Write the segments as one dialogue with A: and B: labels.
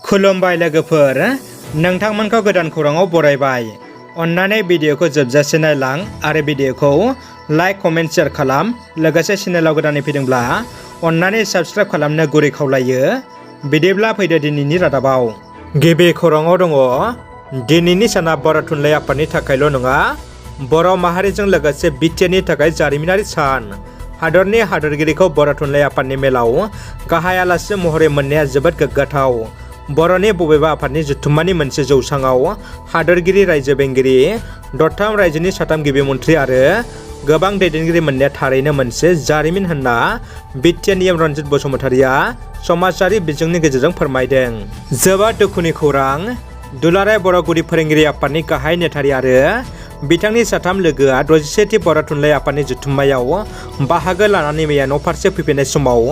A: खुलुमबाय लोगोफोर, नोंथांमोनखौ गोदान खौराङाव बरायबाय। अन्नानै भिडिअखौ जोबजासे नायलां आरो भिडिअखौ लाइक, कमेन्ट, शेयार खालाम। लोगोसे चेनेलाव गोदानै फैदोंब्ला अन्नानै साबस्क्राइब खालामनो गुरै खावलायो। बिदिब्ला फैदो दिनैनि रादाबाव। गिबि खौराङाव दङ, दिनैनि साना बर' थुनलाइ आफादनि थाखायल' नङा, बर' माहारिजों लोगोसे बिटिआरनि थाखाय जारिमिनारि सान। हादरनि हादरगिरिखौ बर' थुनलाइ आफादनि मेलाव गाहाय आलासि महरै मोननाया जोबोद गोग्गाथाव। बर'नि बबेबा आफादनि जथुम्मानि मोनसे जौसाङाव हादरगिरि, रायजो बेंगिरि, दरथाम रायजोनि 3 गिबि मन्थ्रि आरो गोबां दैदेनगिरि मोननाया थारैनो मोनसे जारिमिन होनना बिटिआरनि रन्जित बसुमतारिया समाजारि बिजोंनि गेजेरजों फोरमायदों। जोबोद दुखुनि खौरां, दुलाराय बर' गुदि फोरोंगिरि आफादनि गाहाय नेथारि आरो बिथांनि 3 लोगोआ 61थि बर' थुनलाइ आफादनि जथुम्मायाव बाहागो लानानै मैया न'फारसे फैफिननाय समाव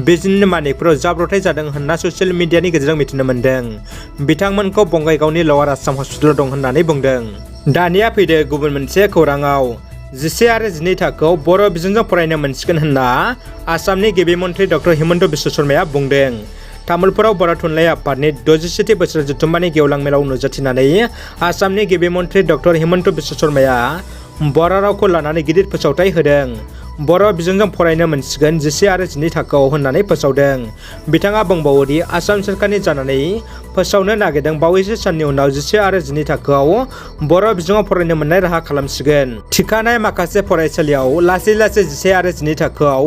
A: बिजनि मानिकफोराव जाब्रबथाय जादों होनना ससियेल मिडियानि गेजेरजों मिथिनो मोन्दों। बिथांमोनखौ बङाइगावनि लवार आसाम हस्पिटालाव दं होननानै बुंदों। दानिया फैदो गुबुन मोनसे खौराङाव। 11 आरो 12 थाखोआव बर' बिजोंजों फरायनो मोनसिगोन होनना आसामनि गिबि मन्थ्रि डक्टर हिमन्त बिश्व शर्माया बुंदों। तामुलपुराव बर' थुनलाइ आफादनि 61थि बोसोर जथुम्मानि गेवलां मेलाव नुजाथिनानै आसामनि गिबि मन्थ्रि डक्टर हिमन्त बिश्व शर्माया बर' रावखौ लानानै गिदिर फोसावथाय होदों। बर' बिजोंजों फरायनो मोनसिगोन 11 आरो 12 थाखोआव होननानै फोसावदों। बिथाङा बुंबावोदि आसाम सोरखारनि जानानै फोसावनो नागिरदों बावैसो साननि उनाव 11 आरो 12 थाखोआव बर' बिजोङाव फरायनो मोननाय राहा खालामसिगोन। थिखानाय माखासे फरायसालियाव लासै लासै 11 आरो 12 थाखोआव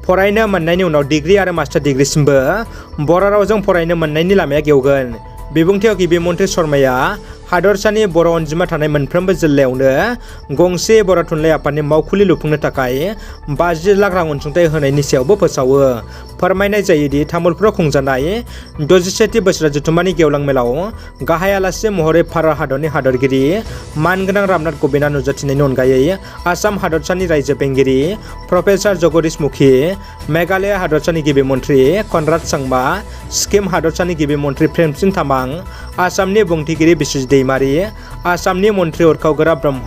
A: फरायनो मोननायनि उनाव डिग्री आरो मास्टार डिग्रीसिमबो बर' रावजों फरायनो मोननायनि लामाया गेवगोन। बिबुंथियाव गिबि मन्थ्रि शर्माया हादरसानि बर' अनजिमा थानाय मोनफ्रोमबो जिल्लायावनो गंसे बर' थुनलाइ आफादनि मावखुलि लुफुंनो थाखाय 50 लाख रां अनसुंथाइ होनायनि सायावबो फोसावो। फोरमायनाय जायोदि तामुलपुराव खुंजानाय 61थि बोसोर जथुम्मानि गेवलां मेलाव गाहाय आलासि महरै भारत हादरनि हादरगिरि मानगोनां रामनाथ क'विंदआ नुजाथिनायनि अनगायै आसाम हादरसानि रायजो बेंगिरि प्रफेसार जगदीश मुखी, मेघालय हादरसानि गिबि मन्थ्रि कनराड सांमा, सिक्किम हादरसानि गिबि मन्थ्रि प्रेमसिं तामां, आसामनि बुंथिगिरि बिस्वजित दैमारी, आसामनि मन्थ्रि उरखावगोरा ब्रह्म,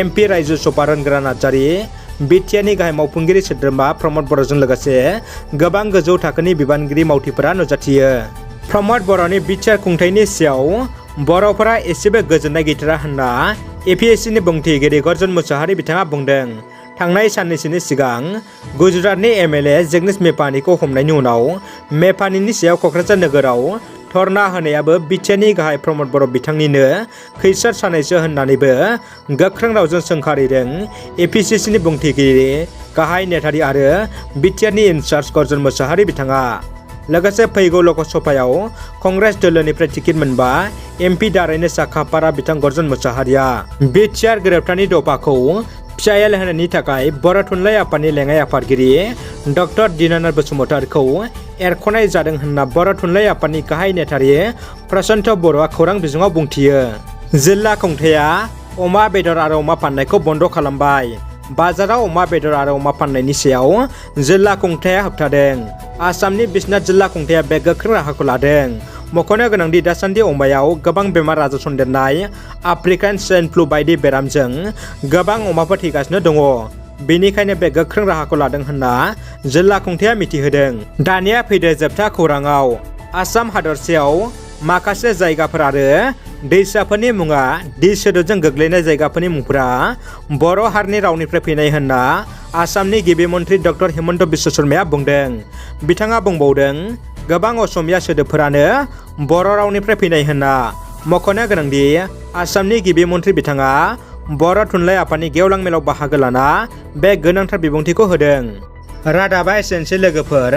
A: MP रायजो सभा रोनगोरा नार्जारी, बिटिआरनि गाहाय मावफुंगिरि सोद्रोमा प्रमद बर'जों लोगोसे गोबां गोजौ थाखोनि बिबानगिरि मावथिफोरा नुजाथियो। प्रमद बर'नि बिटिआर खुंथायनि सायाव बर'फोरा एसेबो गोजोननाय गैथारा होनना APSCनि बुंथिगिरि गर्जन मुसाहारि बिथाङा बुंदों। थांनाय साननैसोनि सिगां गुजरातनि MLA जगदीश मेपानीखौ हमनायनि उनाव मेपानीनि सायाव क'क्राझार नोगोराव धर्ना होनायाबो बिटिआरनि गाहाय प्रमद बर' बिथांनिनो खैसार सानायसो होननानैबो गोख्रों रावजों सोंखारिदों APSCनि बुंथिगिरि, गाहाय नेथारि आरो बिटिआरनि इनचार्ज गर्जन मुसाहारि बिथाङा। लोगोसे फैगौ लकसभायाव कंग्रेस दोलोनिफ्राय टिकेट मोनबा MP दारायनो साखाफारा बिथां गर्जन मुसाहारिया बिटिआर गोरोबथानि दफाखौ फिसायेल होनायनि थाखाय बर' थुनलाइ आफादनि लेङाइ आफादगिरि डक्टर दीनानाथ बसुमतारिखौ एरख'नाय जादों होनना बर' थुनलाइ आफादनि गाहाय नेथारि प्रशान्त बर'आ खौरां बिजोङाव बुंथियो। जिल्ला खुंथाया अमा बेदर आरो अमा फाननायखौ बन्द' खालामबाय। बाजाराव अमा बेदर आरो अमा फाननायनि सायाव जिल्ला खुंथाया होबथादों। आसामनि बिश्वनाथ जिल्ला खुंथाया बे गोख्रों राहाखौ लादों। मख'नो गोनांदि दासान्दि अमायाव गोबां बेमार आजार सन्देरनाय आफ्रिकान स्वाइन फ्लु बायदि बेरामजों गोबां अमाफोर थैगासिनो दङ। बेनिखायनो बे गोख्रों राहाखौ लादों होनना जिल्ला खुंथाया मिथिहोदों। दानिया फैदो जोबथा खौराङाव। आसाम हादरसायाव माखासे जायगाफोर आरो दैसाफोरनि मुङा दि सोदोबजों गोग्लैनाय जायगाफोरनि मुंफोरा बर' हारिनि रावनिफ्राय फैनाय होनना आसामनि गिबि मन्थ्रि डक्टर हिमन्त बिश्व शर्माया बुंदों। बिथाङा बुंबावदों, गोबां असमिया सोदोबफोरानो बर' रावनिफ्राय फैनाय होनना। मख'नो गोनांदि आसामनि गिबि मन्थ्रि बिथाङा बर' थुनलाइ आफादनि गेवलां मेलाव बाहागो लाना बे गोनांथार बिबुंथिखौ होदों। रादाबा एसेनोसै लोगोफोर।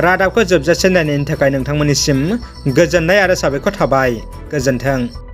A: रादाबखौ जोबजासे नायनायनि थाखाय नोंथांमोननिसिम गोजोननाय आरो साबायखर थाबाय। गोजोन्थों।